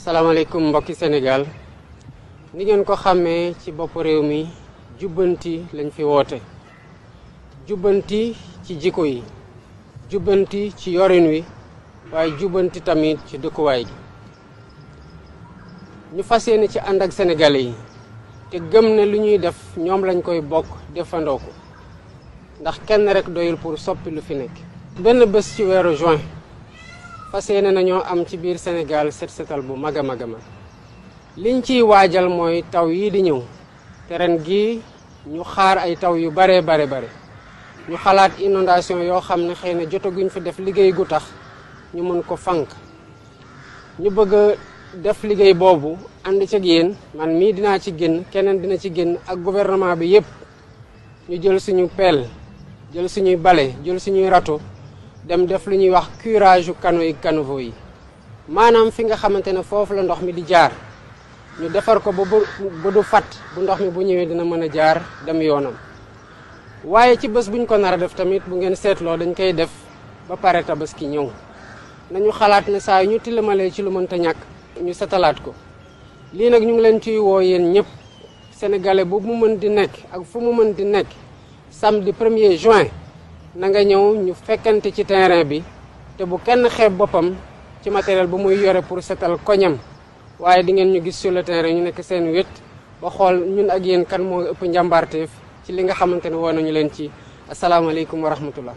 salaamaaleykum mbokki Sénégal ni ngeen ko xamee ci bopp réew mi jubbanti lañ fi woote jubbanti ci jikko yi jubbanti ci yorin wi waaye jubbanti tamit ci dëkkuwaay gi ñu fas yéene ci ànd ak sénégalais yi te gëm ne lu ñuy def ñoom lañ koy bokk defandoo ko ndax kenn rek doyul pour soppi lu fi nekk. benn bés ci weeru juin fas yéene nañoo am ci biir Sénégal set setal bu mag a mag liñ ciy waajal mooy taw yi di ñëw te ren gi ñu xaar ay taw yu bare ñu xalaat inondation yoo xam ne xëy na jotaguñ fi def liggéey gu tax ñu mën ko fànk ñu bëgg a def liggéey boobu ànd ci ak yéen man mii dinaa ci génn keneen dina ci génn ak gouvernement bi yépp ñu jël suñu pelle jël suñuy bale jël suñuy râteau dem def lu ñuy wax curage canaux yi caniveaux yi maanaam fi nga xamante ne foofu la ndox mi di jaar ñu defar ko ba du fat bu ndox mi bu ñëwee dina mën a jaar dem yoonam waaye ci bés buñ ko nar a def tamit bu ngeen seetloo dañ koy def ba pare tabaski ñëw nañu xalaat ne saa yu ñu tilimalee ci lu mënta ñàkk ñu setalaat ko lii nag ñu ngi leen ciy woo yéen ñëpp sénégalais bu mu mën di nekk ak fu mu mën di nekk samedi 1er juin na nga ñëw ñu fekkante ci terrain bi te bu kenn xeeb boppam ci matériel bu muy yore pour setal koñam waaye di ngeen ñu gis sur le terrain ñu nekk seen wét ba xool ñun ak yéen kan moo ëpp njàmbaarteef ci li nga xamante ne woo nañu leen ci asalaamaaleykum wa rahmatullah